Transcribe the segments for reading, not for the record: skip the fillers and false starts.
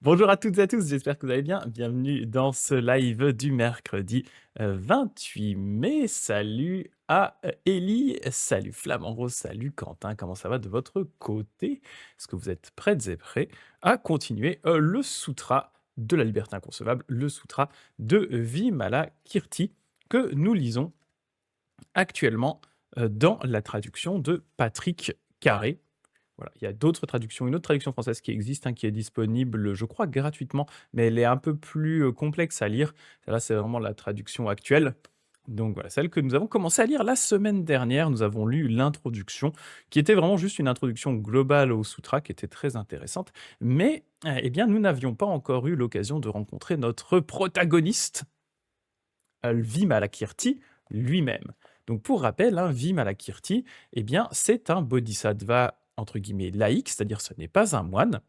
Bonjour à toutes et à tous, j'espère que vous allez bien. Bienvenue dans ce live du mercredi 28 mai. Salut à Ellie, salut Flamand Rose, salut Quentin, comment ça va de votre côté? Est-ce que vous êtes prêtes et prêts à continuer le sutra de la liberté inconcevable, le sutra de Vimalakirti que nous lisons actuellement dans la traduction de Patrick Carré. Voilà, il y a d'autres traductions, une autre traduction française qui existe, hein, qui est disponible, je crois, gratuitement, mais elle est un peu plus complexe à lire. Là, c'est vraiment la traduction actuelle. Donc voilà, celle que nous avons commencé à lire la semaine dernière, nous avons lu l'introduction, qui était vraiment juste une introduction globale au sutra, qui était très intéressante. Mais, eh bien, nous n'avions pas encore eu l'occasion de rencontrer notre protagoniste, Vimalakirti lui-même. Donc pour rappel, hein, Vimalakirti, eh bien, c'est un bodhisattva entre guillemets laïque, c'est-à-dire ce n'est pas un moine,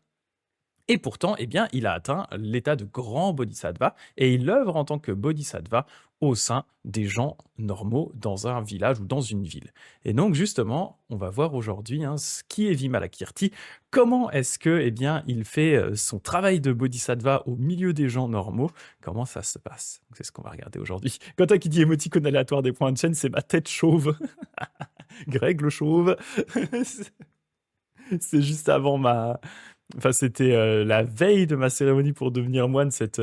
et pourtant, eh bien, il a atteint l'état de grand bodhisattva et il œuvre en tant que bodhisattva au sein des gens normaux dans un village ou dans une ville. Et donc, justement, on va voir aujourd'hui hein, ce qui est Vimalakirti, comment est-ce que, eh bien, il fait son travail de bodhisattva au milieu des gens normaux, comment ça se passe. Donc, c'est ce qu'on va regarder aujourd'hui. Quand qui dit émoticône aléatoire des points de chaîne, c'est ma tête chauve. Greg le chauve. C'est juste avant ma, enfin, c'était la veille de ma cérémonie pour devenir moine, cette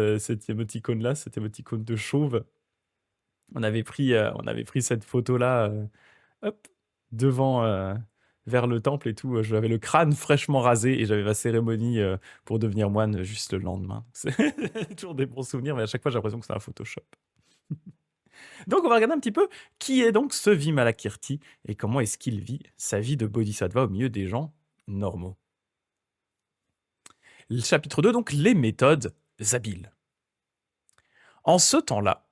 émoticône-là, cette émoticône de chauve. On avait pris cette photo-là, hop, devant, vers le temple et tout. J'avais le crâne fraîchement rasé et j'avais ma cérémonie pour devenir moine juste le lendemain. C'est toujours des bons souvenirs, mais à chaque fois, j'ai l'impression que c'est un Photoshop. Donc, on va regarder un petit peu qui est donc ce Vimalakirti et comment est-ce qu'il vit sa vie de bodhisattva au milieu des gens normaux. Le chapitre 2, donc, les méthodes habiles. En ce temps-là,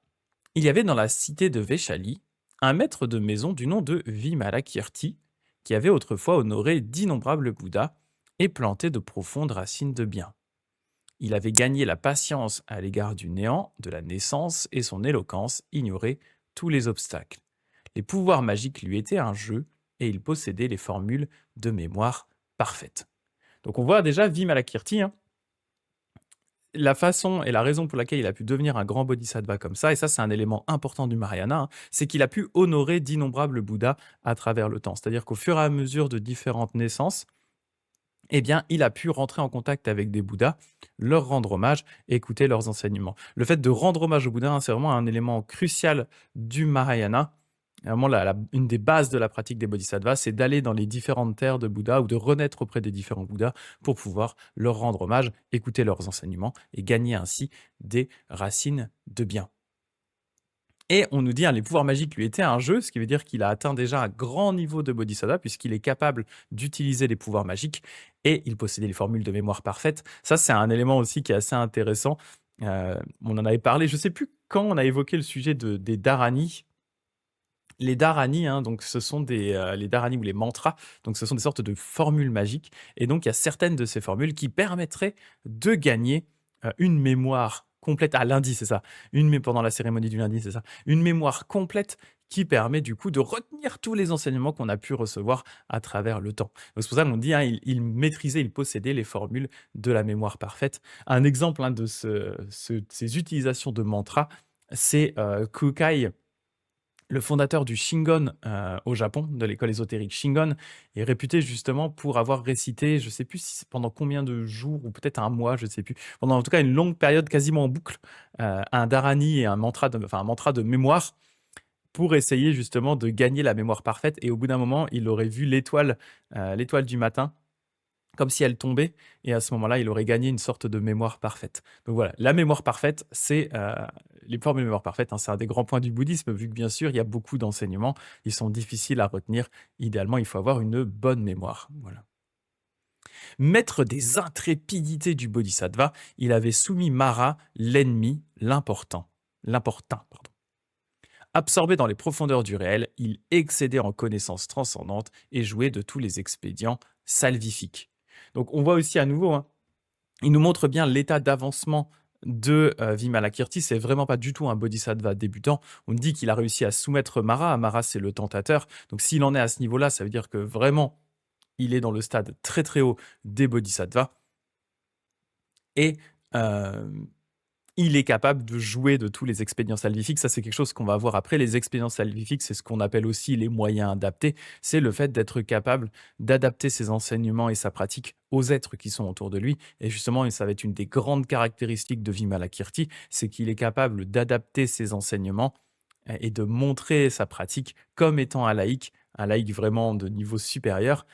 il y avait dans la cité de Vaishali un maître de maison du nom de Vimalakirti qui avait autrefois honoré d'innombrables Bouddhas et planté de profondes racines de bien. Il avait gagné la patience à l'égard du néant, de la naissance, et son éloquence ignorait tous les obstacles. Les pouvoirs magiques lui étaient un jeu, et il possédait les formules de mémoire parfaite. Donc on voit déjà Vimalakirti, hein, la façon et la raison pour laquelle il a pu devenir un grand bodhisattva comme ça, et ça c'est un élément important du Mahayana, hein, c'est qu'il a pu honorer d'innombrables Bouddhas à travers le temps. C'est-à-dire qu'au fur et à mesure de différentes naissances, eh bien, il a pu rentrer en contact avec des Bouddhas, leur rendre hommage et écouter leurs enseignements. Le fait de rendre hommage aux Bouddhas, hein, c'est vraiment un élément crucial du Mahayana. Vraiment, une des bases de la pratique des bodhisattvas, c'est d'aller dans les différentes terres de Bouddha ou de renaître auprès des différents Bouddhas pour pouvoir leur rendre hommage, écouter leurs enseignements et gagner ainsi des racines de bien. Et on nous dit, hein, les pouvoirs magiques lui étaient un jeu, ce qui veut dire qu'il a atteint déjà un grand niveau de bodhisattva, puisqu'il est capable d'utiliser les pouvoirs magiques, et il possédait les formules de mémoire parfaite. Ça, c'est un élément aussi qui est assez intéressant. On en avait parlé, je ne sais plus quand on a évoqué le sujet des dharani. Les dharani, hein, donc ce sont les dharani ou les mantras, donc ce sont des sortes de formules magiques, et donc il y a certaines de ces formules qui permettraient de gagner une mémoire complète. Ah, lundi, c'est ça. Pendant la cérémonie du lundi, c'est ça. Une mémoire complète qui permet du coup de retenir tous les enseignements qu'on a pu recevoir à travers le temps. Donc, c'est pour ça qu'on dit, hein, il maîtrisait, il possédait les formules de la mémoire parfaite. Un exemple hein, de ces utilisations de mantras, c'est Kukai, le fondateur du Shingon au Japon, de l'école ésotérique Shingon, est réputé justement pour avoir récité, je ne sais plus si c'est pendant combien de jours, ou peut-être un mois, je ne sais plus, pendant en tout cas une longue période quasiment en boucle, un dharani et un mantra de mémoire pour essayer justement de gagner la mémoire parfaite. Et au bout d'un moment, il aurait vu l'étoile du matin, comme si elle tombait, et à ce moment-là, il aurait gagné une sorte de mémoire parfaite. Donc voilà, la mémoire parfaite, c'est les formules de mémoire parfaite, hein, c'est un des grands points du bouddhisme, vu que bien sûr, il y a beaucoup d'enseignements, ils sont difficiles à retenir. Idéalement, il faut avoir une bonne mémoire. Voilà. Maître des intrépidités du bodhisattva, il avait soumis Mara, l'ennemi, l'importun, pardon. Absorbé dans les profondeurs du réel, il excédait en connaissances transcendantes et jouait de tous les expédients salvifiques. Donc on voit aussi à nouveau, hein, il nous montre bien l'état d'avancement de Vimalakirti. C'est vraiment pas du tout un bodhisattva débutant. On dit qu'il a réussi à soumettre Mara. Mara, c'est le tentateur. Donc s'il en est à ce niveau-là, ça veut dire que vraiment, il est dans le stade très très haut des bodhisattvas. Et hem, il est capable de jouer de tous les expédients salvifiques. Ça, c'est quelque chose qu'on va voir après. Les expédients salvifiques, c'est ce qu'on appelle aussi les moyens adaptés. C'est le fait d'être capable d'adapter ses enseignements et sa pratique aux êtres qui sont autour de lui. Et justement, et ça va être une des grandes caractéristiques de Vimalakirti, c'est qu'il est capable d'adapter ses enseignements et de montrer sa pratique comme étant un laïc vraiment de niveau supérieur,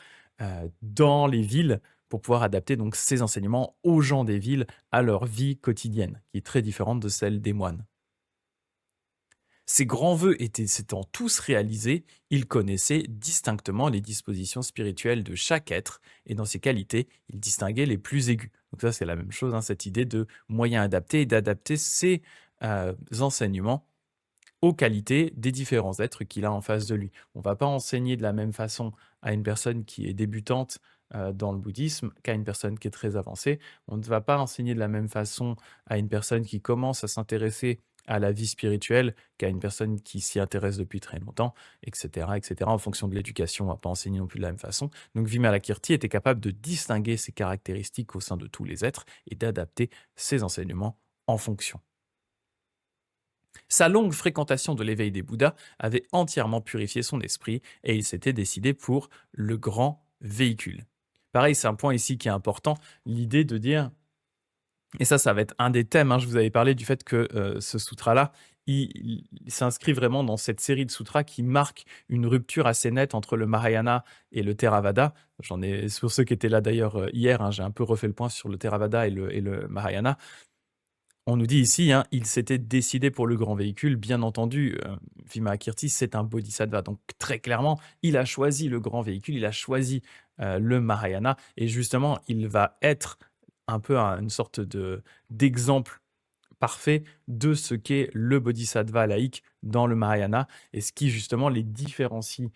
dans les villes pour pouvoir adapter donc ses enseignements aux gens des villes, à leur vie quotidienne, qui est très différente de celle des moines. Ces grands vœux s'étant tous réalisés, il connaissait distinctement les dispositions spirituelles de chaque être, et dans ses qualités, il distinguait les plus aiguës. Donc ça, c'est la même chose, hein, cette idée de moyen adapté et d'adapter ses enseignements aux qualités des différents êtres qu'il a en face de lui. On ne va pas enseigner de la même façon à une personne qui est débutante dans le bouddhisme qu'à une personne qui est très avancée. On ne va pas enseigner de la même façon à une personne qui commence à s'intéresser à la vie spirituelle qu'à une personne qui s'y intéresse depuis très longtemps, etc., etc. En fonction de l'éducation, on ne va pas enseigner non plus de la même façon. Donc Vimalakirti était capable de distinguer ces caractéristiques au sein de tous les êtres et d'adapter ses enseignements en fonction. Sa longue fréquentation de l'éveil des Bouddhas avait entièrement purifié son esprit et il s'était décidé pour le grand véhicule. Pareil, c'est un point ici qui est important, l'idée de dire, et ça va être un des thèmes, hein, je vous avais parlé du fait que ce sutra-là, il s'inscrit vraiment dans cette série de sutras qui marque une rupture assez nette entre le Mahayana et le Theravada. C'est pour ceux qui étaient là d'ailleurs hier, hein, j'ai un peu refait le point sur le Theravada et le Mahayana. On nous dit ici, hein, il s'était décidé pour le grand véhicule. Bien entendu, Vimalakirti, c'est un bodhisattva. Donc très clairement, il a choisi le grand véhicule, il a choisi le Mahayana. Et justement, il va être un peu une sorte d'exemple parfait de ce qu'est le bodhisattva laïque dans le Mahayana et ce qui justement les différencie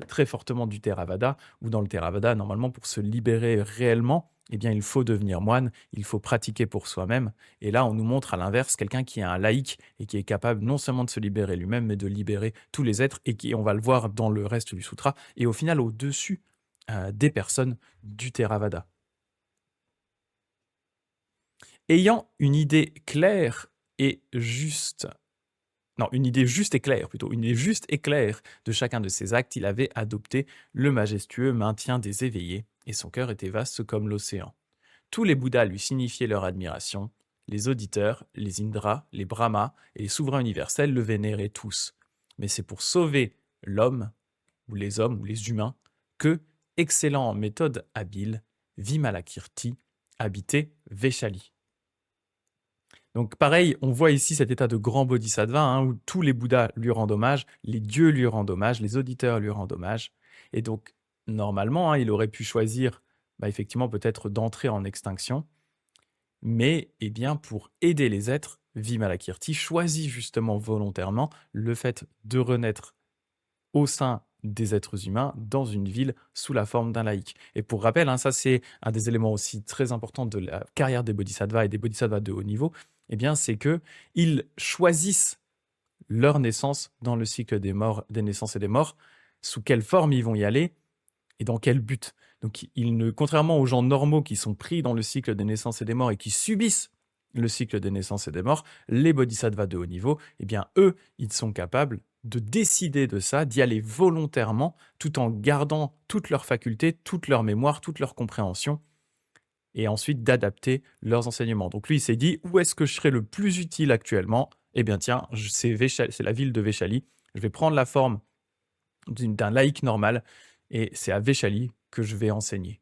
très fortement du Theravada, où dans le Theravada, normalement, pour se libérer réellement, eh bien, il faut devenir moine, il faut pratiquer pour soi-même. Et là, on nous montre à l'inverse quelqu'un qui est un laïc et qui est capable non seulement de se libérer lui-même, mais de libérer tous les êtres et qui, on va le voir dans le reste du sutra, et au final au-dessus des personnes du Theravada. Ayant une idée claire et juste, non, une idée juste et claire plutôt, une idée juste et claire de chacun de ses actes, il avait adopté le majestueux maintien des éveillés, et son cœur était vaste comme l'océan. Tous les Bouddhas lui signifiaient leur admiration, les auditeurs, les Indras, les Brahmas et les souverains universels le vénéraient tous. Mais c'est pour sauver l'homme, ou les hommes, ou les humains, que, excellant en méthode habile, Vimalakirti habitait Vaishali. Donc pareil, on voit ici cet état de grand bodhisattva, hein, où tous les Bouddhas lui rendent hommage, les dieux lui rendent hommage, les auditeurs lui rendent hommage. Et donc, normalement, hein, il aurait pu choisir, effectivement, peut-être d'entrer en extinction. Mais eh bien, pour aider les êtres, Vimalakirti choisit justement volontairement le fait de renaître au sein des êtres humains dans une ville sous la forme d'un laïc. Et pour rappel, hein, ça c'est un des éléments aussi très importants de la carrière des bodhisattvas et des bodhisattvas de haut niveau, eh bien, c'est qu'ils choisissent leur naissance dans le cycle des morts, des naissances et des morts, sous quelle forme ils vont y aller et dans quel but. Donc, contrairement aux gens normaux qui sont pris dans le cycle des naissances et des morts et qui subissent le cycle des naissances et des morts, les bodhisattvas de haut niveau, eh bien, eux, ils sont capables de décider de ça, d'y aller volontairement, tout en gardant toutes leurs facultés, toute leur mémoire, toute leur compréhension, et ensuite d'adapter leurs enseignements. Donc lui, il s'est dit, où est-ce que je serais le plus utile actuellement? Eh bien tiens, c'est la ville de Vaishali. Je vais prendre la forme d'un laïc normal, et c'est à Vaishali que je vais enseigner.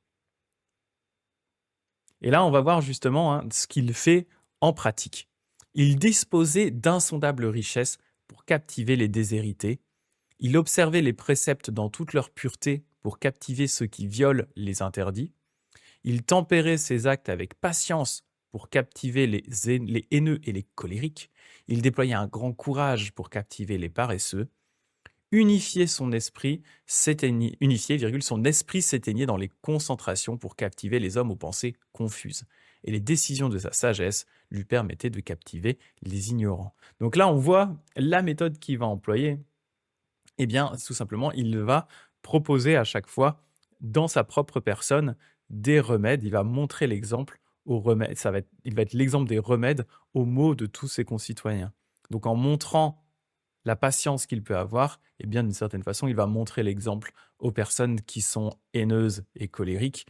Et là, on va voir justement, hein, ce qu'il fait en pratique. Il disposait d'insondables richesses pour captiver les déshérités. Il observait les préceptes dans toute leur pureté pour captiver ceux qui violent les interdits. Il tempérait ses actes avec patience pour captiver les haineux et les colériques. Il déployait un grand courage pour captiver les paresseux. Unifié, son esprit s'éteignait dans les concentrations pour captiver les hommes aux pensées confuses. Et les décisions de sa sagesse lui permettaient de captiver les ignorants. Donc là, on voit la méthode qu'il va employer. Eh bien, tout simplement, il va proposer à chaque fois, dans sa propre personne, des remèdes. Il va montrer l'exemple aux remèdes, il va être l'exemple des remèdes aux maux de tous ses concitoyens. Donc en montrant la patience qu'il peut avoir, eh bien d'une certaine façon, il va montrer l'exemple aux personnes qui sont haineuses et colériques.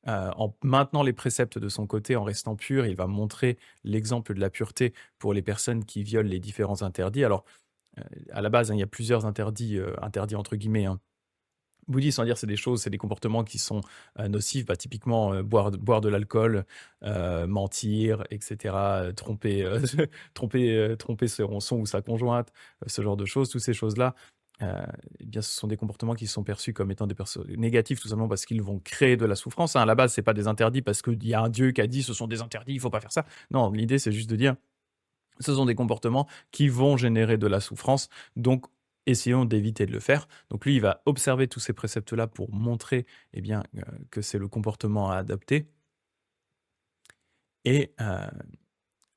En maintenant les préceptes de son côté, en restant pur, il va montrer l'exemple de la pureté pour les personnes qui violent les différents interdits. Alors, à la base, hein, il y a plusieurs interdits, interdits entre guillemets, hein. Bouddhiste, on va dire, c'est des comportements qui sont nocifs. Bah, typiquement, boire de l'alcool, mentir, etc., tromper, tromper son ou sa conjointe, ce genre de choses. Toutes ces choses-là, euh, eh bien, ce sont des comportements qui sont perçus comme étant des personnes négatifs, tout simplement parce qu'ils vont créer de la souffrance, hein. À la base, c'est pas des interdits parce qu'il y a un Dieu qui a dit ce sont des interdits, il faut pas faire ça. Non, l'idée, c'est juste de dire ce sont des comportements qui vont générer de la souffrance, donc essayons d'éviter de le faire. Donc lui, il va observer tous ces préceptes-là pour montrer eh bien, que c'est le comportement à adopter. Et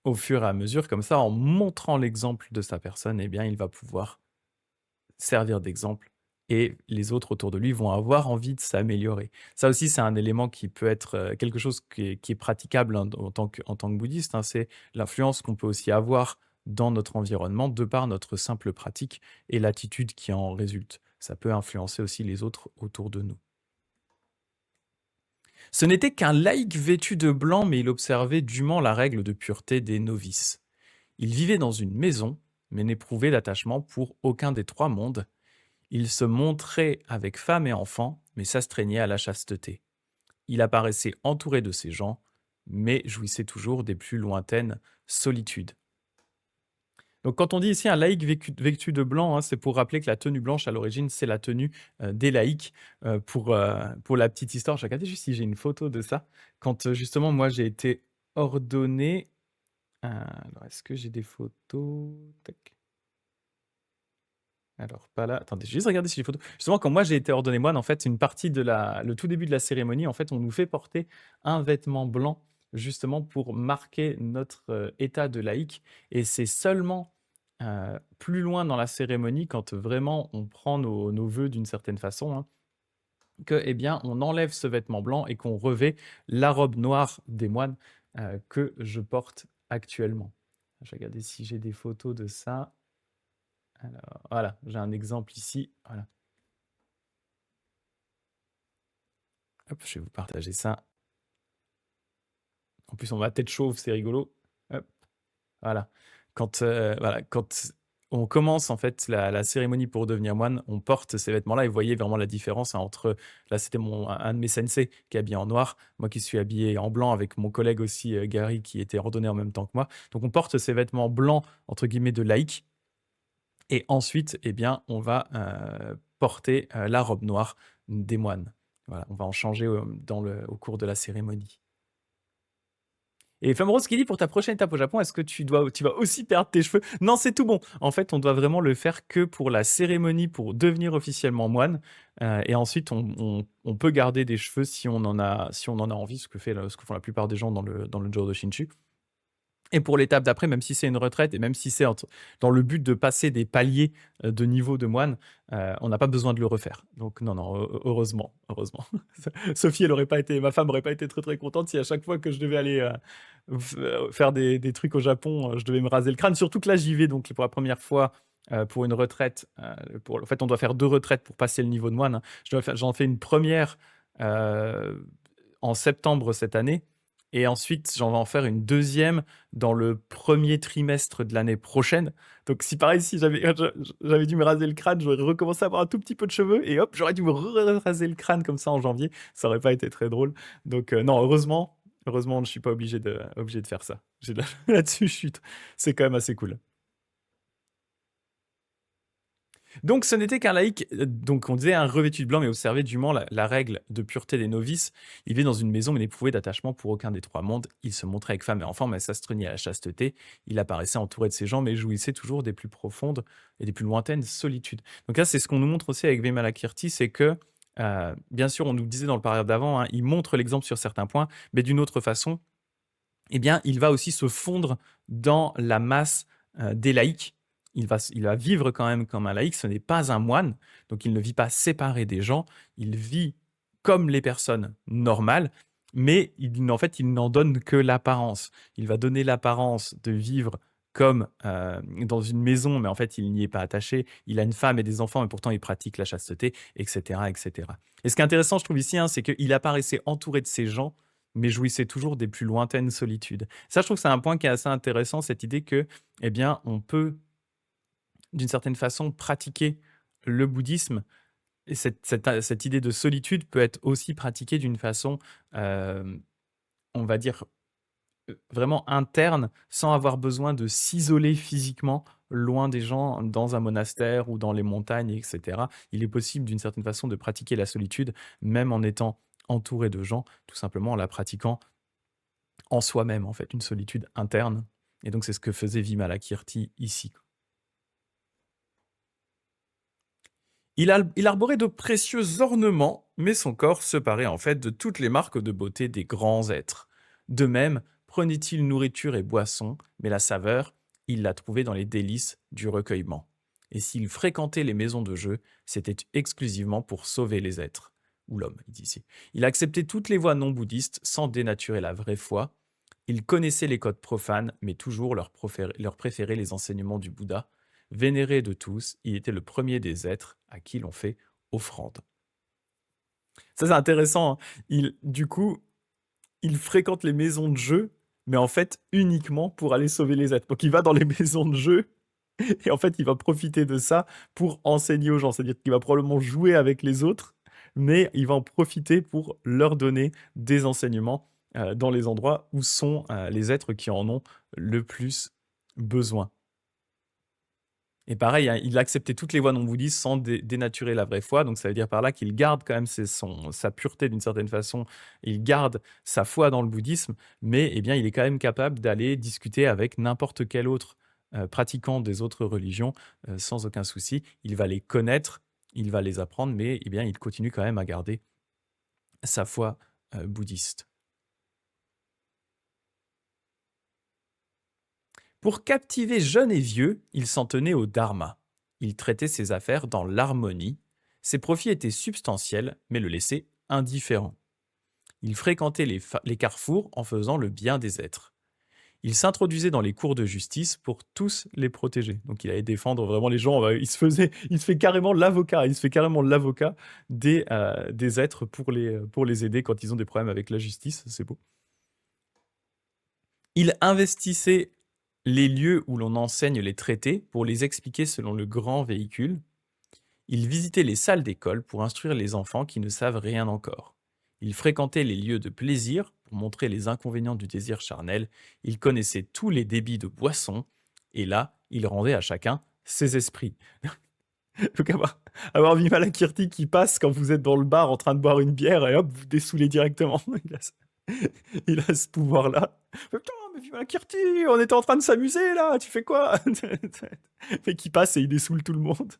au fur et à mesure, comme ça, en montrant l'exemple de sa personne, eh bien, il va pouvoir servir d'exemple et les autres autour de lui vont avoir envie de s'améliorer. Ça aussi, c'est un élément qui peut être quelque chose qui est praticable, hein, en tant que bouddhiste, hein. C'est l'influence qu'on peut aussi avoir dans notre environnement de par notre simple pratique et l'attitude qui en résulte. Ça peut influencer aussi les autres autour de nous. Ce n'était qu'un laïc vêtu de blanc, mais il observait dûment la règle de pureté des novices. Il vivait dans une maison, mais n'éprouvait d'attachement pour aucun des trois mondes. Il se montrait avec femme et enfants, mais s'astreignait à la chasteté. Il apparaissait entouré de ces gens, mais jouissait toujours des plus lointaines solitudes. Donc quand on dit ici un laïc vêtu de blanc, hein, c'est pour rappeler que la tenue blanche, à l'origine, c'est la tenue des laïcs. Pour la petite histoire, je vais regarder juste si j'ai une photo de ça. Quand justement, moi, j'ai été ordonné... alors, est-ce que j'ai des photos? Tac. Alors, pas là. Attendez, je vais juste regarder si j'ai des photos. Justement, quand moi j'ai été ordonné moine, en fait, une partie le tout début de la cérémonie, en fait, on nous fait porter un vêtement blanc, justement pour marquer notre état de laïc. Et c'est seulement plus loin dans la cérémonie, quand vraiment on prend nos vœux d'une certaine façon, hein, que, eh bien, on enlève ce vêtement blanc et qu'on revêt la robe noire des moines que je porte actuellement. Je vais regarder si j'ai des photos de ça. Alors, voilà, j'ai un exemple ici. Voilà. Hop, je vais vous partager ça. En plus, on va tête chauve, c'est rigolo. Hop, voilà. Quand on commence en fait la cérémonie pour devenir moine, on porte ces vêtements-là et vous voyez vraiment la différence, hein, entre... Là, c'était un de mes sensei qui est habillé en noir, moi qui suis habillé en blanc avec mon collègue aussi, Gary, qui était ordonné en même temps que moi. Donc, on porte ces vêtements blancs, entre guillemets, de laïc. Et ensuite, eh bien, on va porter la robe noire des moines. Voilà, on va en changer au cours de la cérémonie. Et Femme Rose qui dit pour ta prochaine étape au Japon, est-ce que tu vas aussi perdre tes cheveux? Non, c'est tout bon. En fait, on doit vraiment le faire que pour la cérémonie pour devenir officiellement moine. Et ensuite, on peut garder des cheveux si on en a envie, ce que font la plupart des gens dans le Jodo Shinshu. Et pour l'étape d'après, même si c'est une retraite et même si c'est dans le but de passer des paliers de niveau de moine, on n'a pas besoin de le refaire. Donc non, heureusement. Sophie, ma femme n'aurait pas été très très contente si à chaque fois que je devais aller faire des trucs au Japon, je devais me raser le crâne. Surtout que là, j'y vais donc pour la première fois pour une retraite. En fait, on doit faire 2 retraites pour passer le niveau de moine, hein. J'en fais une première en septembre cette année. Et ensuite, j'en vais en faire une deuxième dans le premier trimestre de l'année prochaine. Donc, si pareil, si j'avais dû me raser le crâne, j'aurais recommencé à avoir un tout petit peu de cheveux et hop, j'aurais dû me raser le crâne comme ça en janvier. Ça aurait pas été très drôle. Donc, non, heureusement, je ne suis pas obligé de faire ça. Là-dessus, c'est quand même assez cool. Donc, ce n'était qu'un laïc, donc on disait un revêtu de blanc, mais observait dûment la règle de pureté des novices. Il vivait dans une maison, mais n'éprouvait d'attachement pour aucun des trois mondes. Il se montrait avec femme et enfants, mais s'astreignait à la chasteté. Il apparaissait entouré de ses gens, mais jouissait toujours des plus profondes et des plus lointaines solitudes. Donc là, c'est ce qu'on nous montre aussi avec Vimalakirti, c'est que, bien sûr, on nous disait dans le paragraphe d'avant, hein, il montre l'exemple sur certains points, mais d'une autre façon, eh bien, il va aussi se fondre dans la masse des laïcs. Il va vivre quand même comme un laïc, ce n'est pas un moine, donc il ne vit pas séparé des gens, il vit comme les personnes normales, mais en fait, il n'en donne que l'apparence. Il va donner l'apparence de vivre comme dans une maison, mais en fait, il n'y est pas attaché. Il a une femme et des enfants, et pourtant, il pratique la chasteté, etc., etc. Et ce qui est intéressant, je trouve ici, hein, c'est qu'il apparaissait entouré de ces gens, mais jouissait toujours des plus lointaines solitudes. Ça, je trouve que c'est un point qui est assez intéressant, cette idée que, eh bien, on peut, d'une certaine façon, pratiquer le bouddhisme. Et cette idée de solitude peut être aussi pratiquée d'une façon, on va dire, vraiment interne, sans avoir besoin de s'isoler physiquement loin des gens dans un monastère ou dans les montagnes, etc. Il est possible d'une certaine façon de pratiquer la solitude, même en étant entouré de gens, tout simplement en la pratiquant en soi-même, en fait, une solitude interne. Et donc, c'est ce que faisait Vimalakirti ici. Il arborait de précieux ornements, mais son corps se parait en fait de toutes les marques de beauté des grands êtres. De même, prenait-il nourriture et boisson, mais la saveur, il la trouvait dans les délices du recueillement. Et s'il fréquentait les maisons de jeu, c'était exclusivement pour sauver les êtres, ou l'homme, il dit ici. Il acceptait toutes les voies non bouddhistes sans dénaturer la vraie foi. Il connaissait les codes profanes, mais toujours leur préférait les enseignements du Bouddha. Vénéré de tous, il était le premier des êtres à qui l'on fait offrande. Ça, c'est intéressant, hein. Du coup, il fréquente les maisons de jeu, mais en fait, uniquement pour aller sauver les êtres. Donc, il va dans les maisons de jeu, et en fait, il va profiter de ça pour enseigner aux gens. C'est-à-dire qu'il va probablement jouer avec les autres, mais il va en profiter pour leur donner des enseignements dans les endroits où sont les êtres qui en ont le plus besoin. Et pareil, hein, il acceptait toutes les voies non bouddhistes sans dénaturer la vraie foi. Donc ça veut dire par là qu'il garde quand même sa pureté d'une certaine façon. Il garde sa foi dans le bouddhisme, mais eh bien, il est quand même capable d'aller discuter avec n'importe quel autre pratiquant des autres religions sans aucun souci. Il va les connaître, il va les apprendre, mais eh bien, il continue quand même à garder sa foi bouddhiste. Pour captiver jeunes et vieux, il s'en tenait au dharma. Il traitait ses affaires dans l'harmonie. Ses profits étaient substantiels, mais le laissaient indifférent. Il fréquentait les carrefours en faisant le bien des êtres. Il s'introduisait dans les cours de justice pour tous les protéger. Donc il allait défendre vraiment les gens. Il se fait carrément l'avocat. Il se fait carrément l'avocat des êtres pour les aider quand ils ont des problèmes avec la justice. C'est beau. Il investissait les lieux où l'on enseigne les traités pour les expliquer selon le grand véhicule. Il visitait les salles d'école pour instruire les enfants qui ne savent rien encore. Il fréquentait les lieux de plaisir pour montrer les inconvénients du désir charnel. Il connaissait tous les débits de boissons. Et là, il rendait à chacun ses esprits. Donc avoir Vimalakirti qui passe quand vous êtes dans le bar en train de boire une bière et hop, vous dessoulez directement. Il a ce pouvoir-là. Putain, mais Vimalakirti, on était en train de s'amuser là, tu fais quoi? Mais qui passe et il dessoule tout le monde.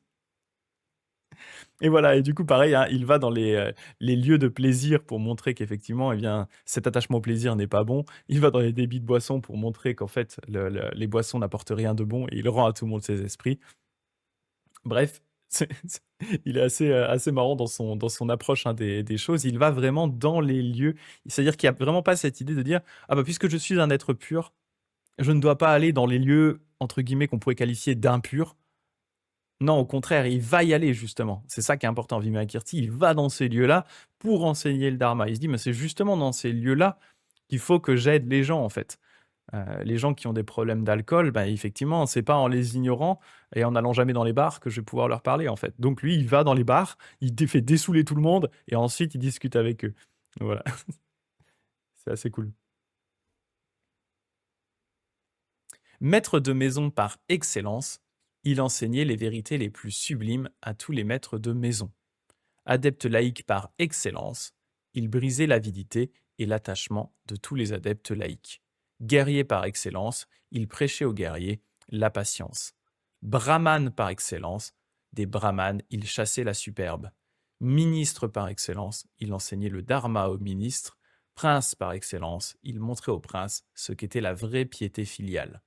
Et voilà, et du coup, pareil, hein, il va dans les lieux de plaisir pour montrer qu'effectivement, eh bien, cet attachement au plaisir n'est pas bon. Il va dans les débits de boissons pour montrer qu'en fait, les boissons n'apportent rien de bon et il rend à tout le monde ses esprits. Bref, il est assez marrant dans son approche hein, des choses. Il va vraiment dans les lieux. C'est-à-dire qu'il n'y a vraiment pas cette idée de dire « Ah bah puisque je suis un être pur, je ne dois pas aller dans les lieux, entre guillemets, qu'on pourrait qualifier d'impurs. » Non, au contraire, il va y aller justement. C'est ça qui est important, Vimalakirti. Il va dans ces lieux-là pour enseigner le Dharma. Il se dit « Mais c'est justement dans ces lieux-là qu'il faut que j'aide les gens en fait. » Les gens qui ont des problèmes d'alcool, bah, effectivement, c'est pas en les ignorant et en n'allant jamais dans les bars que je vais pouvoir leur parler, en fait. Donc lui, il va dans les bars, il fait dessouler tout le monde et ensuite il discute avec eux. Voilà. C'est assez cool. Maître de maison par excellence, il enseignait les vérités les plus sublimes à tous les maîtres de maison. Adepte laïque par excellence, il brisait l'avidité et l'attachement de tous les adeptes laïques. Guerrier par excellence, il prêchait aux guerriers la patience. Brahmane par excellence, des brahmanes, il chassait la superbe. Ministre par excellence, il enseignait le dharma aux ministres. Prince par excellence, il montrait aux princes ce qu'était la vraie piété filiale.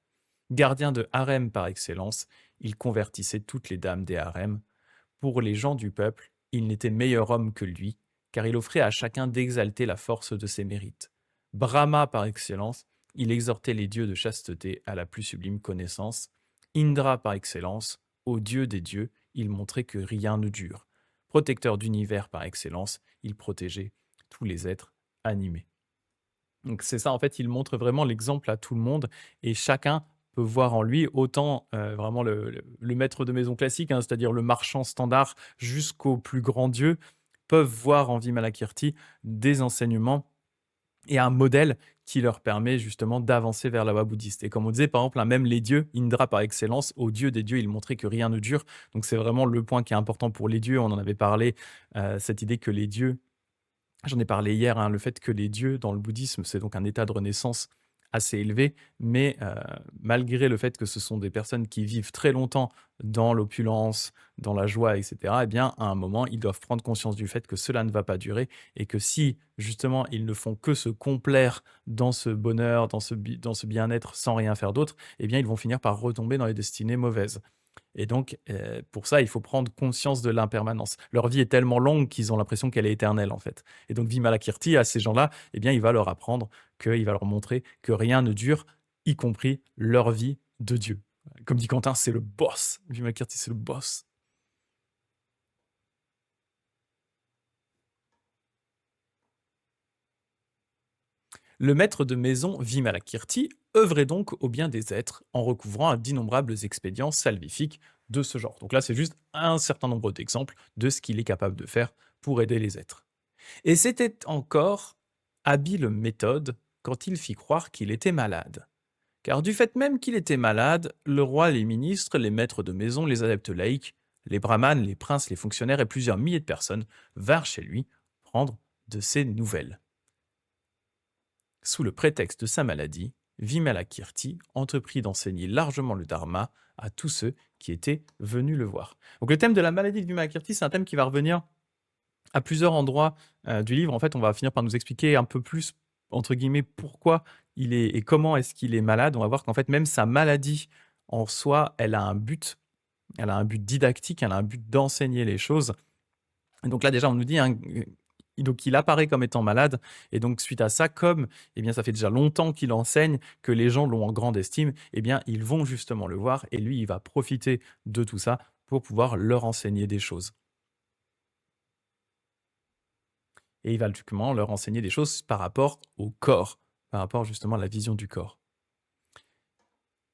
Gardien de harem par excellence, il convertissait toutes les dames des harems. Pour les gens du peuple, il n'était meilleur homme que lui. car il offrait à chacun d'exalter la force de ses mérites. Brahma par excellence, il exhortait les dieux de chasteté à la plus sublime connaissance. Indra par excellence, ô dieu des dieux, il montrait que rien ne dure. Protecteur d'univers par excellence, il protégeait tous les êtres animés. Donc c'est ça, en fait, il montre vraiment l'exemple à tout le monde et chacun peut voir en lui autant vraiment le maître de maison classique, hein, c'est-à-dire le marchand standard, jusqu'au plus grand dieu, peuvent voir en Vimalakirti des enseignements et un modèle qui leur permet justement d'avancer vers la voie bouddhiste. Et comme on disait, par exemple, hein, même les dieux, Indra par excellence, au dieu des dieux, il montrait que rien ne dure. Donc c'est vraiment le point qui est important pour les dieux. On en avait parlé, cette idée que les dieux, j'en ai parlé hier, hein, le fait que les dieux dans le bouddhisme, c'est donc un état de renaissance assez élevé, mais malgré le fait que ce sont des personnes qui vivent très longtemps dans l'opulence, dans la joie, etc., eh bien, à un moment, ils doivent prendre conscience du fait que cela ne va pas durer et que si, justement, ils ne font que se complaire dans ce bonheur, dans ce bien-être sans rien faire d'autre, eh bien, ils vont finir par retomber dans les destinées mauvaises. Et donc, pour ça, il faut prendre conscience de l'impermanence. Leur vie est tellement longue qu'ils ont l'impression qu'elle est éternelle, en fait. Et donc, Vimalakirti, à ces gens-là, eh bien, il va leur apprendre, il va leur montrer que rien ne dure, y compris leur vie de Dieu. Comme dit Quentin, c'est le boss. Vimalakirti, c'est le boss. Le maître de maison Vimalakirti œuvrait donc au bien des êtres en recouvrant d'innombrables expédients salvifiques de ce genre. Donc là, c'est juste un certain nombre d'exemples de ce qu'il est capable de faire pour aider les êtres. Et c'était encore habile méthode quand il fit croire qu'il était malade. Car du fait même qu'il était malade, le roi, les ministres, les maîtres de maison, les adeptes laïcs, les brahmanes, les princes, les fonctionnaires et plusieurs milliers de personnes vinrent chez lui prendre de ses nouvelles. Sous le prétexte de sa maladie, Vimalakirti entreprit d'enseigner largement le dharma à tous ceux qui étaient venus le voir. Donc le thème de la maladie de Vimalakirti, c'est un thème qui va revenir à plusieurs endroits du livre. En fait, on va finir par nous expliquer un peu plus, entre guillemets, pourquoi il est et comment est-ce qu'il est malade. On va voir qu'en fait, même sa maladie en soi, elle a un but. Elle a un but didactique, elle a un but d'enseigner les choses. Et donc là, déjà, on nous dit, hein, donc il apparaît comme étant malade, et donc suite à ça, comme eh bien, ça fait déjà longtemps qu'il enseigne, que les gens l'ont en grande estime, eh bien, ils vont justement le voir, et lui, il va profiter de tout ça pour pouvoir leur enseigner des choses. Et il va justement leur enseigner des choses par rapport au corps, par rapport justement à la vision du corps.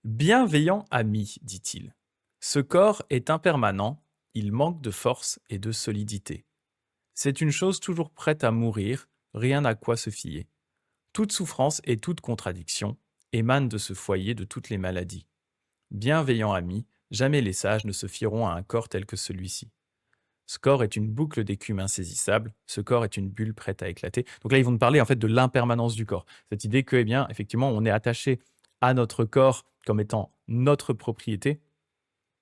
Bienveillant ami, dit-il, ce corps est impermanent, il manque de force et de solidité. C'est une chose toujours prête à mourir, rien à quoi se fier. Toute souffrance et toute contradiction émanent de ce foyer de toutes les maladies. Bienveillant ami, jamais les sages ne se fieront à un corps tel que celui-ci. Ce corps est une boucle d'écume insaisissable, ce corps est une bulle prête à éclater. Donc là, ils vont nous parler en fait de l'impermanence du corps. Cette idée que, eh bien, effectivement, on est attaché à notre corps comme étant notre propriété.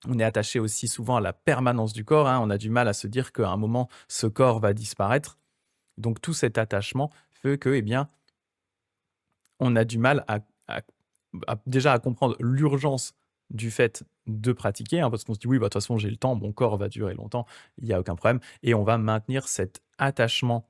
On est attaché aussi souvent à la permanence du corps, hein. On a du mal à se dire qu'à un moment, ce corps va disparaître. Donc tout cet attachement fait que, eh bien, on a du mal déjà à comprendre l'urgence du fait de pratiquer, hein, parce qu'on se dit oui, bah, de toute façon j'ai le temps, mon corps va durer longtemps, il n'y a aucun problème, et on va maintenir cet attachement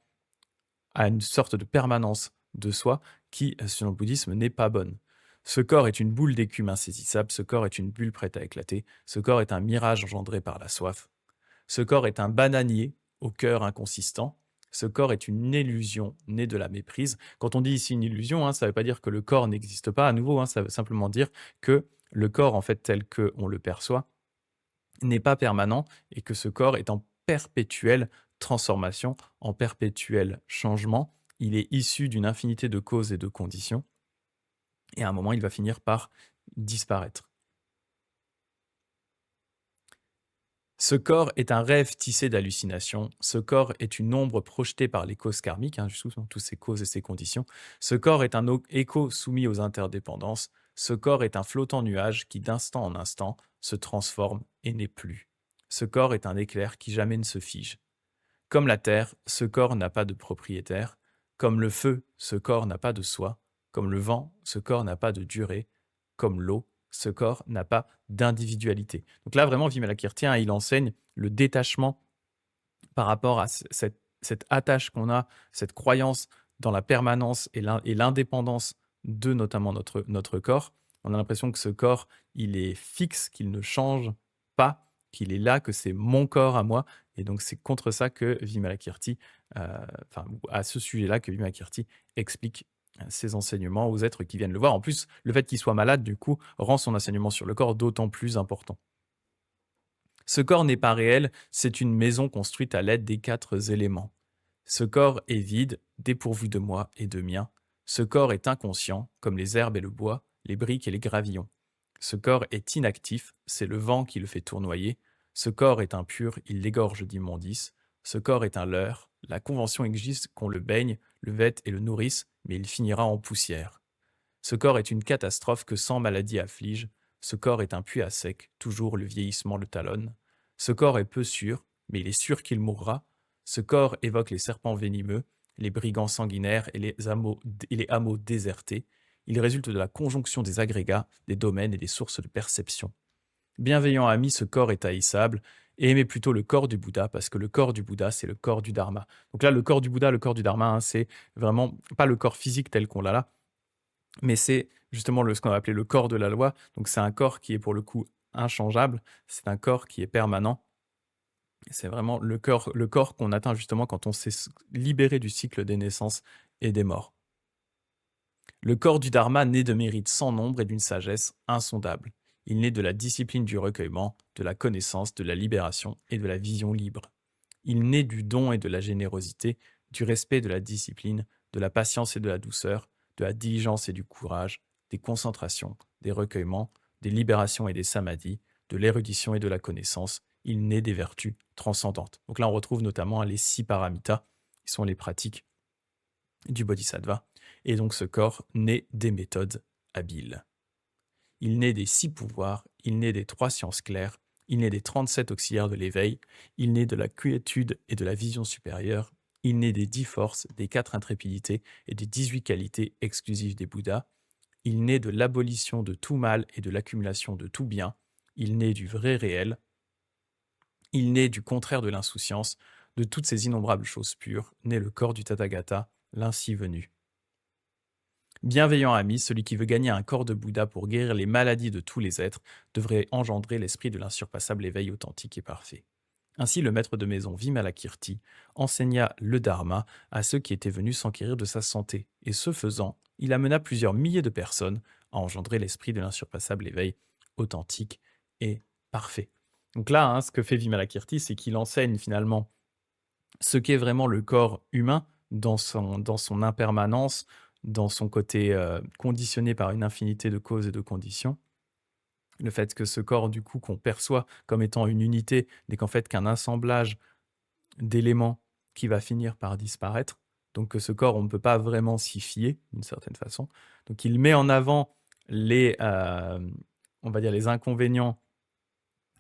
à une sorte de permanence de soi qui, selon le bouddhisme, n'est pas bonne. Ce corps est une boule d'écume insaisissable, ce corps est une bulle prête à éclater, ce corps est un mirage engendré par la soif, ce corps est un bananier au cœur inconsistant, ce corps est une illusion née de la méprise. Quand on dit ici une illusion, hein, ça ne veut pas dire que le corps n'existe pas à nouveau, hein, ça veut simplement dire que le corps, en fait, tel qu'on le perçoit, n'est pas permanent et que ce corps est en perpétuelle transformation, en perpétuel changement. Il est issu d'une infinité de causes et de conditions et à un moment, il va finir par disparaître. Ce corps est un rêve tissé d'hallucinations. Ce corps est une ombre projetée par les causes karmiques, hein, justement, toutes ces causes et ces conditions. Ce corps est un écho soumis aux interdépendances. Ce corps est un flottant nuage qui, d'instant en instant, se transforme et n'est plus. Ce corps est un éclair qui jamais ne se fige. Comme la terre, ce corps n'a pas de propriétaire. Comme le feu, ce corps n'a pas de soi. Comme le vent, ce corps n'a pas de durée. Comme l'eau, ce corps n'a pas d'individualité. Donc là, vraiment, Vimalakirti, il enseigne le détachement par rapport à cette cette attache qu'on a, cette croyance dans la permanence et l'indépendance de notamment notre corps. On a l'impression que ce corps, il est fixe, qu'il ne change pas, qu'il est là, que c'est mon corps à moi. Et donc, c'est contre ça que Vimalakirti, enfin, à ce sujet-là, que Vimalakirti explique ses enseignements aux êtres qui viennent le voir. En plus, le fait qu'il soit malade, du coup, rend son enseignement sur le corps d'autant plus important. Ce corps n'est pas réel, c'est une maison construite à l'aide des 4 éléments. Ce corps est vide, dépourvu de moi et de mien. Ce corps est inconscient, comme les herbes et le bois, les briques et les gravillons. Ce corps est inactif, c'est le vent qui le fait tournoyer. Ce corps est impur, il l'égorge d'immondices. Ce corps est un leurre, la convention exige qu'on le baigne, le vête et le nourrisse, mais il finira en poussière. Ce corps est une catastrophe que 100 maladies affligent. Ce corps est un puits à sec, toujours le vieillissement le talonne. Ce corps est peu sûr, mais il est sûr qu'il mourra. Ce corps évoque les serpents venimeux, les brigands sanguinaires et les hameaux désertés. Il résulte de la conjonction des agrégats, des domaines et des sources de perception. Bienveillant ami, ce corps est haïssable, et aimez plutôt le corps du Bouddha, parce que le corps du Bouddha, c'est le corps du Dharma. Donc là, le corps du Bouddha, le corps du Dharma, hein, c'est vraiment pas le corps physique tel qu'on l'a là, mais c'est justement ce qu'on va appeler le corps de la loi. Donc c'est un corps qui est pour le coup inchangeable, c'est un corps qui est permanent. C'est vraiment le corps qu'on atteint justement quand on s'est libéré du cycle des naissances et des morts. Le corps du Dharma naît de mérites sans nombre et d'une sagesse insondable. Il naît de la discipline du recueillement, de la connaissance, de la libération et de la vision libre. Il naît du don et de la générosité, du respect et de la discipline, de la patience et de la douceur, de la diligence et du courage, des concentrations, des recueillements, des libérations et des samadhis, de l'érudition et de la connaissance. Il naît des vertus transcendantes. Donc là, on retrouve notamment les 6 paramitas, qui sont les pratiques du bodhisattva. Et donc ce corps naît des méthodes habiles. Il naît des 6 pouvoirs, il naît des 3 sciences claires, il naît des 37 auxiliaires de l'éveil, il naît de la quiétude et de la vision supérieure, il naît des 10 forces, des 4 intrépidités et des 18 qualités exclusives des Bouddhas, il naît de l'abolition de tout mal et de l'accumulation de tout bien, il naît du vrai réel, il naît du contraire de l'insouciance, de toutes ces innombrables choses pures, naît le corps du Tathagata, l'ainsi venu. Bienveillant ami, celui qui veut gagner un corps de Bouddha pour guérir les maladies de tous les êtres devrait engendrer l'esprit de l'insurpassable éveil authentique et parfait. Ainsi, le maître de maison Vimalakirti enseigna le Dharma à ceux qui étaient venus s'enquérir de sa santé, et ce faisant, il amena plusieurs milliers de personnes à engendrer l'esprit de l'insurpassable éveil authentique et parfait. Donc là, ce que fait Vimalakirti, c'est qu'il enseigne finalement ce qu'est vraiment le corps humain dans son impermanence, dans son côté conditionné par une infinité de causes et de conditions. Le fait que ce corps, du coup, qu'on perçoit comme étant une unité, n'est qu'en fait qu'un assemblage d'éléments qui va finir par disparaître. Donc que ce corps, on ne peut pas vraiment s'y fier, d'une certaine façon. Donc il met en avant on va dire, les inconvénients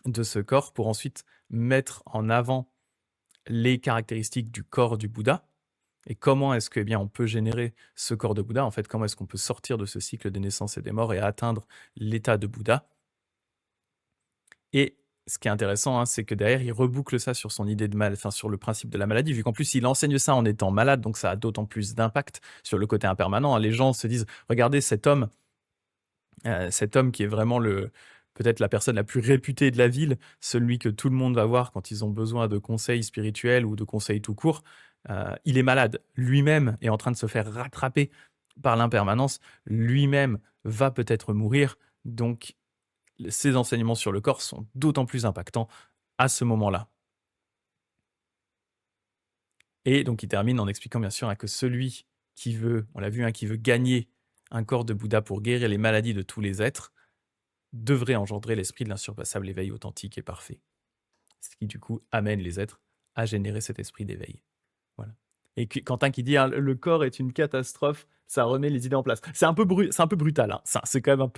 de ce corps pour ensuite mettre en avant les caractéristiques du corps du Bouddha. Et comment est-ce que, on peut générer ce corps de Bouddha? En fait, comment est-ce qu'on peut sortir de ce cycle des naissances et des morts et atteindre l'état de Bouddha? Et ce qui est intéressant, c'est que derrière, il reboucle ça sur son idée de mal, enfin sur le principe de la maladie, vu qu'en plus, il enseigne ça en étant malade, donc ça a d'autant plus d'impact sur le côté impermanent. Les gens se disent, regardez cet homme qui est vraiment peut-être la personne la plus réputée de la ville, celui que tout le monde va voir quand ils ont besoin de conseils spirituels ou de conseils tout court, il est malade. Lui-même est en train de se faire rattraper par l'impermanence. Lui-même va peut-être mourir. Donc, ces enseignements sur le corps sont d'autant plus impactants à ce moment-là. Et donc, il termine en expliquant bien sûr que celui qui veut, on l'a vu, qui veut gagner un corps de Bouddha pour guérir les maladies de tous les êtres, devrait engendrer l'esprit de l'insurpassable éveil authentique et parfait. Ce qui, du coup, amène les êtres à générer cet esprit d'éveil. Voilà. Et Quentin qui dit le corps est une catastrophe, ça remet les idées en place. C'est un peu brutal, c'est quand même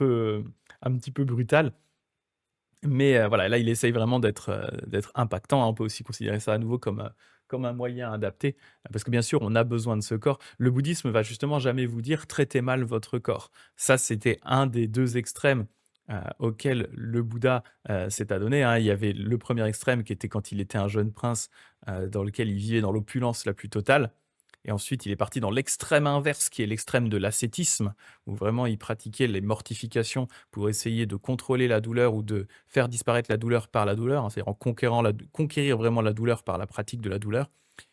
un petit peu brutal. Mais voilà, là, il essaye vraiment d'être impactant. On peut aussi considérer ça à nouveau comme un moyen adapté, parce que bien sûr, on a besoin de ce corps. Le bouddhisme va justement jamais vous dire traitez mal votre corps. Ça, c'était un des 2 extrêmes auquel le Bouddha s'est adonné, hein. Il y avait le premier extrême qui était quand il était un jeune prince, dans lequel il vivait dans l'opulence la plus totale. Et ensuite, il est parti dans l'extrême inverse, qui est l'extrême de l'ascétisme, où vraiment il pratiquait les mortifications pour essayer de contrôler la douleur ou de faire disparaître la douleur par la douleur, hein, c'est-à-dire en conquérir vraiment la douleur par la pratique de la douleur.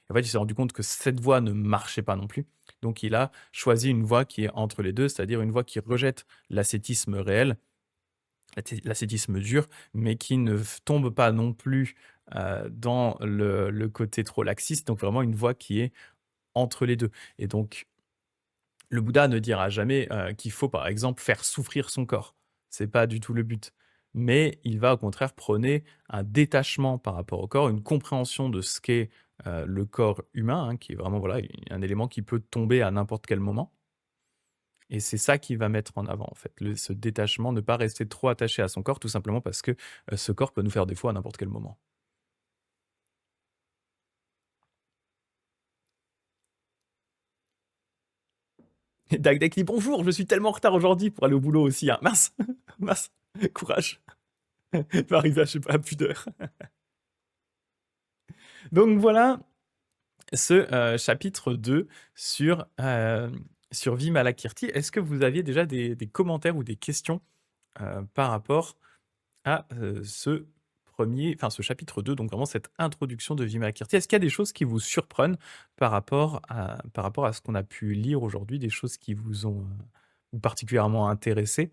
En fait, il s'est rendu compte que cette voie ne marchait pas non plus. Donc, il a choisi une voie qui est entre les deux, c'est-à-dire une voie qui rejette l'ascétisme réel, l'ascétisme dur, mais qui ne tombe pas non plus dans le côté trop laxiste. Donc, vraiment une voie qui est entre les deux. Et donc, le Bouddha ne dira jamais qu'il faut, par exemple, faire souffrir son corps. C'est pas du tout le but. Mais il va au contraire prôner un détachement par rapport au corps, une compréhension de ce qu'est le corps humain, hein, qui est vraiment voilà, un élément qui peut tomber à n'importe quel moment. Et c'est ça qu'il va mettre en avant, en fait, ce détachement, ne pas rester trop attaché à son corps, tout simplement parce que ce corps peut nous faire défaut à n'importe quel moment. Et Dag Dag dit bonjour, je suis tellement en retard aujourd'hui pour aller au boulot aussi, hein. Mince, mince, courage. Va arriver à, je sais pas, à plus d'heures. Donc voilà ce chapitre 2 sur Vimalakirti. Est-ce que vous aviez déjà des commentaires ou des questions par rapport à ce chapitre 2, donc vraiment cette introduction de Vimalakirti? Est-ce qu'il y a des choses qui vous surprennent par rapport à ce qu'on a pu lire aujourd'hui, des choses qui vous ont particulièrement intéressé?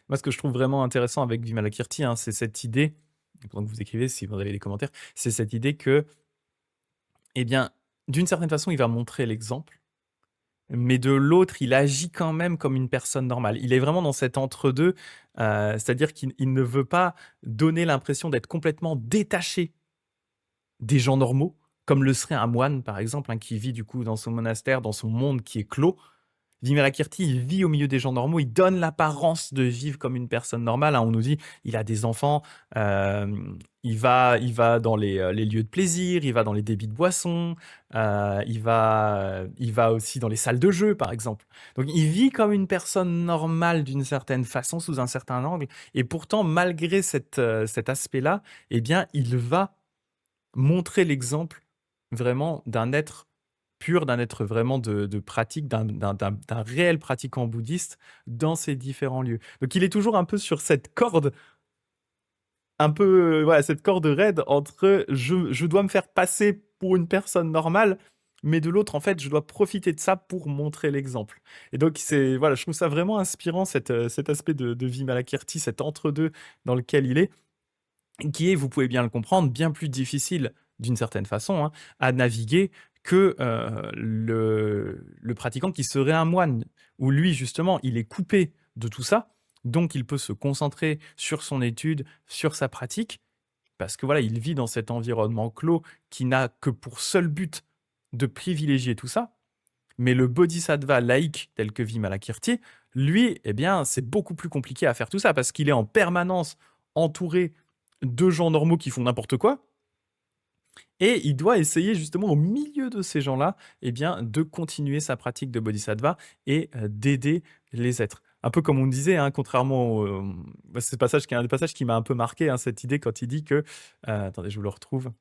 Moi, ce que je trouve vraiment intéressant avec Vimalakirti, hein, c'est cette idée, et pendant que vous écrivez, si vous avez des commentaires, c'est cette idée que, eh bien, d'une certaine façon, il va montrer l'exemple, mais de l'autre, il agit quand même comme une personne normale. Il est vraiment dans cet entre-deux, c'est-à-dire qu'il ne veut pas donner l'impression d'être complètement détaché des gens normaux, comme le serait un moine, par exemple, hein, qui vit du coup dans son monastère, dans son monde qui est clos. Vimalakirti, il vit au milieu des gens normaux, il donne l'apparence de vivre comme une personne normale, hein. On nous dit, il a des enfants, il va dans les lieux de plaisir, il va dans les débits de boissons, il va aussi dans les salles de jeu, par exemple. Donc il vit comme une personne normale d'une certaine façon, sous un certain angle, et pourtant, malgré cet aspect-là, eh bien, il va montrer l'exemple vraiment d'un être pur, d'un être vraiment de pratique, d'un réel pratiquant bouddhiste dans ces différents lieux. Donc il est toujours un peu sur cette corde, un peu, voilà, cette corde raide entre je dois me faire passer pour une personne normale, mais de l'autre, en fait, je dois profiter de ça pour montrer l'exemple. Et donc, voilà, je trouve ça vraiment inspirant, cet aspect de Vimalakirti, cet entre-deux dans lequel il est, qui est, vous pouvez bien le comprendre, bien plus difficile d'une certaine façon, hein, à naviguer que le pratiquant qui serait un moine, où lui, justement, il est coupé de tout ça, donc il peut se concentrer sur son étude, sur sa pratique, parce que voilà, il vit dans cet environnement clos qui n'a que pour seul but de privilégier tout ça. Mais le bodhisattva laïque tel que Vimalakirti, lui, eh bien, c'est beaucoup plus compliqué à faire tout ça parce qu'il est en permanence entouré de gens normaux qui font n'importe quoi. Et il doit essayer justement au milieu de ces gens-là, eh bien, de continuer sa pratique de bodhisattva et d'aider les êtres. Un peu comme on disait, hein, contrairement c'est un des passages qui m'a un peu marqué, hein, cette idée quand il dit que... attendez, je vous le retrouve.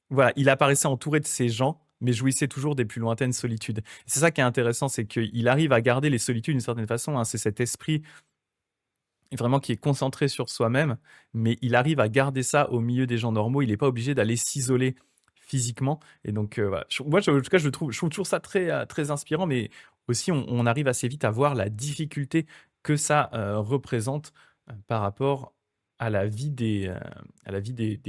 Voilà, il apparaissait entouré de ces gens, mais jouissait toujours des plus lointaines solitudes. C'est ça qui est intéressant, c'est qu'il arrive à garder les solitudes d'une certaine façon, hein. C'est cet esprit vraiment qui est concentré sur soi-même, mais il arrive à garder ça au milieu des gens normaux. Il n'est pas obligé d'aller s'isoler physiquement. Et donc, voilà. Moi, en tout cas, je trouve toujours ça très, très inspirant, mais aussi, on arrive assez vite à voir la difficulté que ça représente par rapport à la vie des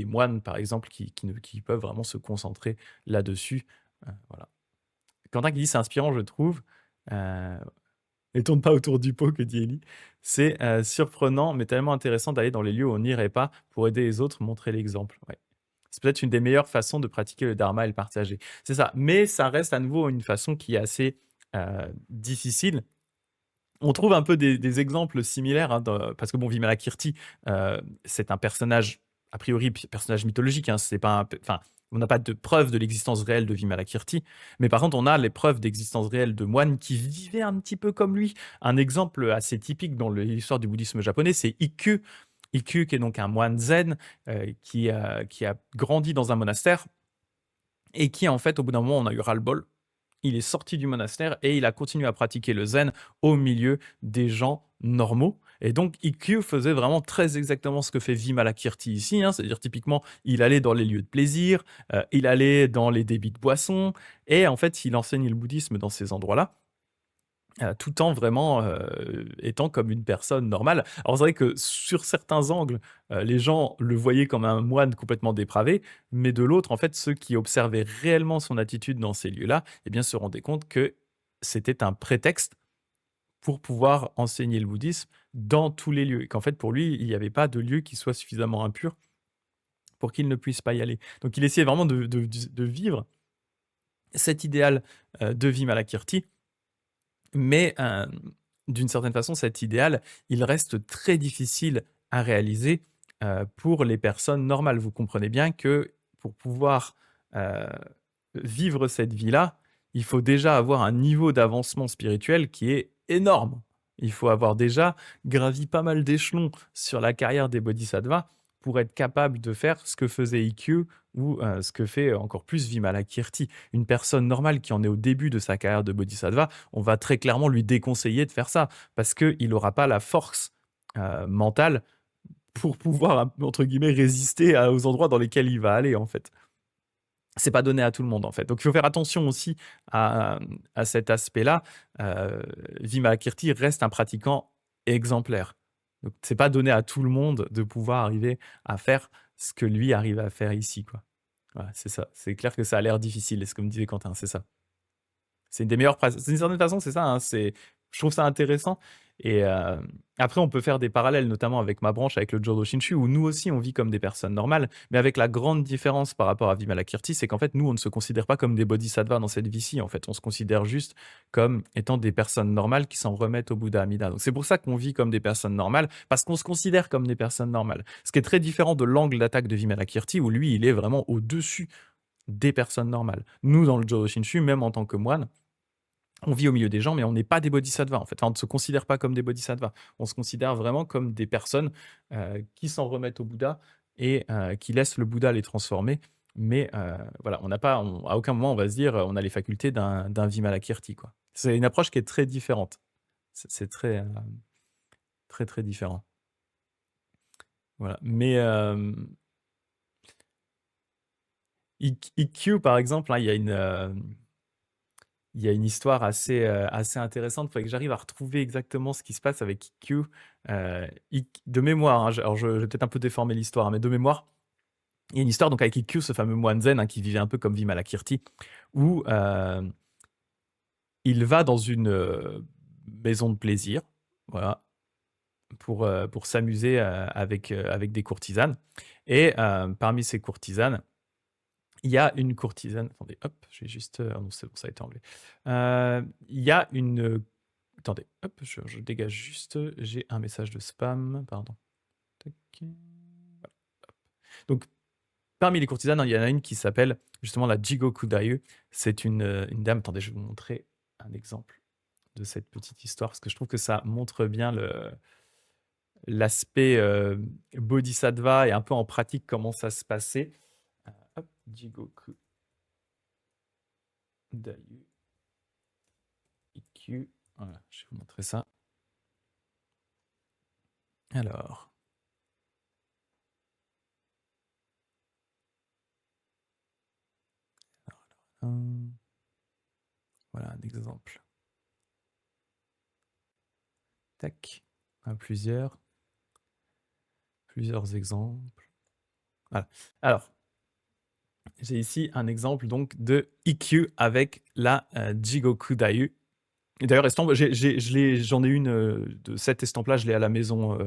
moines, par exemple, qui peuvent vraiment se concentrer là-dessus. Voilà. Quentin qui dit c'est inspirant, je trouve. Et tourne pas autour du pot, que dit Ellie. C'est surprenant, mais tellement intéressant d'aller dans les lieux où on n'irait pas pour aider les autres, montrer l'exemple. Ouais. C'est peut-être une des meilleures façons de pratiquer le dharma et le partager. C'est ça. Mais ça reste à nouveau une façon qui est assez difficile. On trouve un peu des exemples similaires, hein, parce que bon, Vimalakirti, c'est un personnage, a priori, personnage mythologique. Hein, c'est pas enfin, On n'a pas de preuve de l'existence réelle de Vimalakirti, mais par contre, on a les preuves d'existence réelle de moines qui vivaient un petit peu comme lui. Un exemple assez typique dans l'histoire du bouddhisme japonais, c'est Ikkyu. Ikkyu, qui est donc un moine zen, qui a grandi dans un monastère et qui, en fait, au bout d'un moment, on a eu ras-le-bol. Il est sorti du monastère et il a continué à pratiquer le zen au milieu des gens normaux. Et donc, Ikkyu faisait vraiment très exactement ce que fait Vimalakirti ici, hein, c'est-à-dire typiquement, il allait dans les lieux de plaisir, il allait dans les débits de boissons, et en fait, il enseignait le bouddhisme dans ces endroits-là. Tout en vraiment étant comme une personne normale. Alors c'est vrai que sur certains angles, les gens le voyaient comme un moine complètement dépravé, mais de l'autre, en fait, ceux qui observaient réellement son attitude dans ces lieux-là, eh bien, se rendaient compte que c'était un prétexte pour pouvoir enseigner le bouddhisme dans tous les lieux. Et qu'en fait, pour lui, il n'y avait pas de lieu qui soit suffisamment impur pour qu'il ne puisse pas y aller. Donc il essayait vraiment de vivre cet idéal de Vimalakirti, mais d'une certaine façon, cet idéal, il reste très difficile à réaliser pour les personnes normales. Vous comprenez bien que pour pouvoir euh, vivre cette vie-là, il faut déjà avoir un niveau d'avancement spirituel qui est énorme. Il faut avoir déjà gravi pas mal d'échelons sur la carrière des bodhisattvas pour être capable de faire ce que faisait Ikkyu ou ce que fait encore plus Vimalakirti. Une personne normale qui en est au début de sa carrière de bodhisattva, on va très clairement lui déconseiller de faire ça parce qu'il n'aura pas la force mentale pour pouvoir, entre guillemets, résister aux endroits dans lesquels il va aller, en fait. C'est pas donné à tout le monde, en fait. Donc il faut faire attention aussi à cet aspect-là. Vimalakirti reste un pratiquant exemplaire. Donc c'est pas donné à tout le monde de pouvoir arriver à faire ce que lui arrive à faire ici, quoi. Voilà, c'est ça. C'est clair que ça a l'air difficile, et ce que me disait Quentin, c'est ça. C'est une des meilleures pratiques. D'une certaine façon, c'est ça, hein, je trouve ça intéressant. Et après, on peut faire des parallèles, notamment avec ma branche, avec le Jodo Shinshu, où nous aussi, on vit comme des personnes normales. Mais avec la grande différence par rapport à Vimalakirti, c'est qu'en fait, nous, on ne se considère pas comme des bodhisattvas dans cette vie-ci. En fait, on se considère juste comme étant des personnes normales qui s'en remettent au Bouddha Amida. Donc, c'est pour ça qu'on vit comme des personnes normales, parce qu'on se considère comme des personnes normales. Ce qui est très différent de l'angle d'attaque de Vimalakirti, où lui, il est vraiment au-dessus des personnes normales. Nous, dans le Jodo Shinshu, même en tant que moine, on vit au milieu des gens, mais on n'est pas des bodhisattvas, en fait. Enfin, on ne se considère pas comme des bodhisattvas. On se considère vraiment comme des personnes qui s'en remettent au Bouddha et qui laissent le Bouddha les transformer. Mais voilà, on n'a pas, à aucun moment, on va se dire, on a les facultés d'un Vimalakirti, quoi. C'est une approche qui est très différente. C'est très, très, très différent. Voilà. Mais IQ, par exemple, hein, il y a une histoire assez intéressante. Il faudrait que j'arrive à retrouver exactement ce qui se passe avec Ikkyu. De mémoire, hein, alors je vais peut-être un peu déformer l'histoire, hein, mais de mémoire, il y a une histoire donc avec Ikkyu, ce fameux moine zen, hein, qui vivait un peu comme Vimalakirti, où il va dans une maison de plaisir, voilà, pour s'amuser avec des courtisanes. Et parmi ces courtisanes, il y a une courtisane. Attendez, hop, j'ai juste. Ah non, c'est bon, ça a été enlevé. Il y a une. Attendez, hop, je dégage juste. J'ai un message de spam, pardon. Tac. Voilà, hop. Donc, parmi les courtisanes, il y en a une qui s'appelle justement la Jigoku Dayu. C'est une dame. Attendez, je vais vous montrer un exemple de cette petite histoire parce que je trouve que ça montre bien l'aspect bodhisattva et un peu en pratique comment ça se passait. Hop, Jigoku Dayu. IQ. Voilà, je vais vous montrer ça. Alors. Voilà un exemple. Tac. Plusieurs exemples. Voilà. Alors, j'ai ici un exemple donc de IQ avec la Jigoku Dayu. Et d'ailleurs, j'en ai une de cette estampe-là, je l'ai à la maison,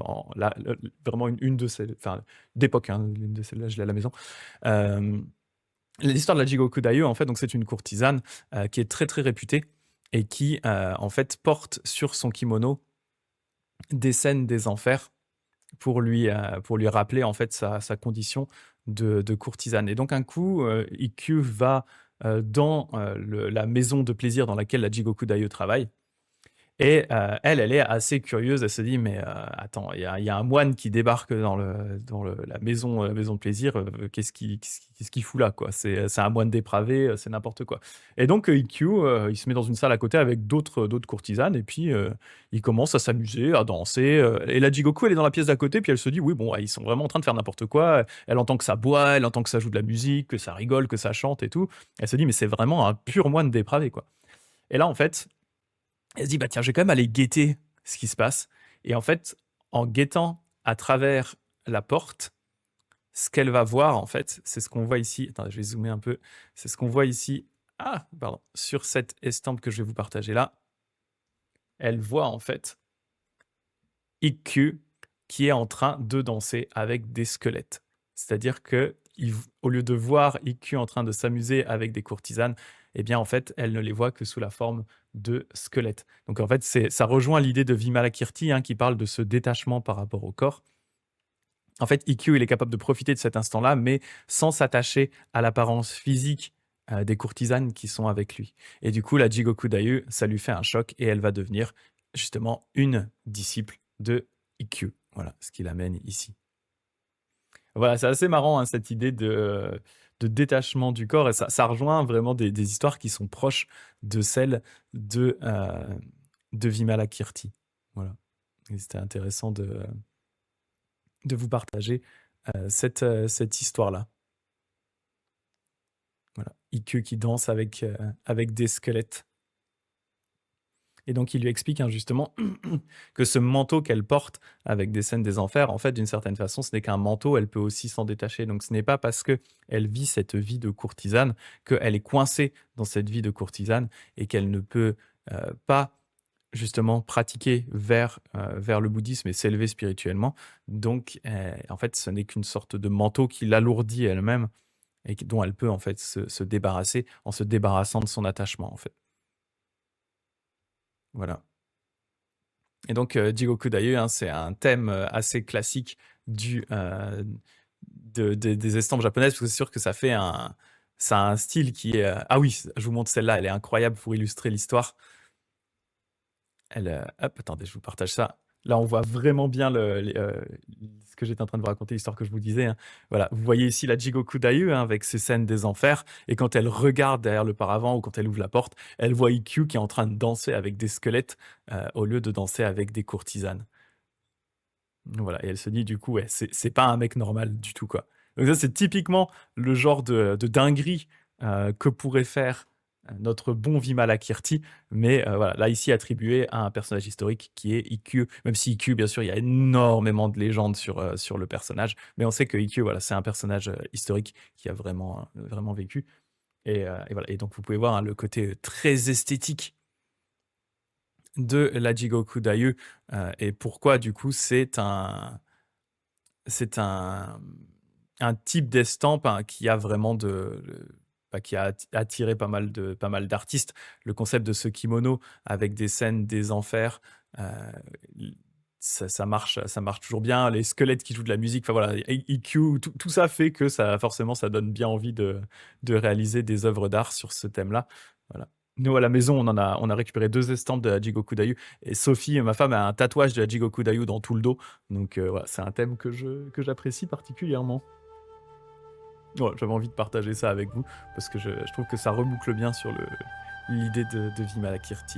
vraiment une de celles, enfin, d'époque, hein, l'une de celles-là, je l'ai à la maison. L'histoire de la Jigoku Dayu, en fait, donc c'est une courtisane qui est très très réputée et qui, en fait, porte sur son kimono des scènes des enfers pour lui rappeler en fait sa condition de courtisane. Et donc un coup, Ikkyu va dans la maison de plaisir dans laquelle la Jigoku Daioh travaille. Et elle est assez curieuse. Elle se dit, mais attends, il y a un moine qui débarque la maison de plaisir. Qu'est-ce qu'il fout là, quoi? C'est un moine dépravé, c'est n'importe quoi. Et donc Ikkyu, il se met dans une salle à côté avec d'autres courtisanes. Et puis il commence à s'amuser, à danser. Et la Jigoku, elle est dans la pièce d'à côté. Puis elle se dit, oui, bon, ils sont vraiment en train de faire n'importe quoi. Elle entend que ça boit, elle entend que ça joue de la musique, que ça rigole, que ça chante et tout. Elle se dit, mais c'est vraiment un pur moine dépravé, quoi. Et là, en fait, elle se dit, bah tiens, je vais quand même aller guetter ce qui se passe. Et en fait, en guettant à travers la porte, ce qu'elle va voir, en fait, c'est ce qu'on voit ici. Attends, je vais zoomer un peu. C'est ce qu'on voit ici. Ah, pardon. Sur cette estampe que je vais vous partager là, elle voit en fait Ikkyu qui est en train de danser avec des squelettes. C'est-à-dire que au lieu de voir Ikkyu en train de s'amuser avec des courtisanes, eh bien en fait, elle ne les voit que sous la forme de squelettes. Donc en fait, ça rejoint l'idée de Vimalakirti qui parle de ce détachement par rapport au corps. En fait, Ikkyu, il est capable de profiter de cet instant-là, mais sans s'attacher à l'apparence physique des courtisanes qui sont avec lui. Et du coup, la Jigoku Daioh, ça lui fait un choc et elle va devenir justement une disciple de Ikkyu. Voilà ce qui l'amène ici. Voilà, c'est assez marrant cette idée de détachement du corps et ça rejoint vraiment des histoires qui sont proches de celles de Vimalakirti. Voilà. Et c'était intéressant de vous partager cette histoire-là. Voilà. Ikkyu qui danse avec des squelettes. Et donc, il lui explique justement que ce manteau qu'elle porte avec des scènes des enfers, en fait, d'une certaine façon, ce n'est qu'un manteau, elle peut aussi s'en détacher. Donc, ce n'est pas parce qu'elle vit cette vie de courtisane qu'elle est coincée dans cette vie de courtisane et qu'elle ne peut pas justement pratiquer vers le bouddhisme et s'élever spirituellement. Donc, en fait, ce n'est qu'une sorte de manteau qui l'alourdit elle-même et dont elle peut en fait se débarrasser en se débarrassant de son attachement, en fait. Voilà. Et donc, Jigoku Daioh, c'est un thème assez classique des estampes japonaises, parce que c'est sûr que ça a un style qui est... Ah oui, je vous montre celle-là, elle est incroyable pour illustrer l'histoire. Hop, attendez, je vous partage ça. Là, on voit vraiment bien ce que j'étais en train de vous raconter, l'histoire que je vous disais. Voilà, vous voyez ici la Jigoku Daioh avec ses scènes des enfers, et quand elle regarde derrière le paravent ou quand elle ouvre la porte, elle voit Ikkyu qui est en train de danser avec des squelettes au lieu de danser avec des courtisanes. Voilà, et elle se dit du coup, ouais, c'est pas un mec normal du tout, quoi. Donc ça, c'est typiquement le genre de dinguerie que pourrait faire notre bon Vimalakirti, mais voilà, là ici attribué à un personnage historique qui est Ikkyu, même si Ikkyu, bien sûr, il y a énormément de légendes sur le personnage, mais on sait que Ikkyu, voilà, c'est un personnage historique qui a vraiment, vraiment vécu, et voilà, et donc vous pouvez voir le côté très esthétique de la Jigoku Daioh, et pourquoi du coup c'est un type d'estampe qui a vraiment qui a attiré pas mal d'artistes. Le concept de ce kimono avec des scènes des enfers, ça marche toujours bien. Les squelettes qui jouent de la musique, enfin voilà, Ikkyu, tout ça fait que forcément ça donne bien envie de réaliser des œuvres d'art sur ce thème-là. Voilà. Nous, à la maison, on a récupéré 2 estampes de la Jigoku Daioh, et Sophie, ma femme, a un tatouage de la Jigoku Daioh dans tout le dos. Donc voilà, c'est un thème que j'apprécie particulièrement. Ouais, j'avais envie de partager ça avec vous parce que je trouve que ça reboucle bien sur l'idée de Vimalakirti.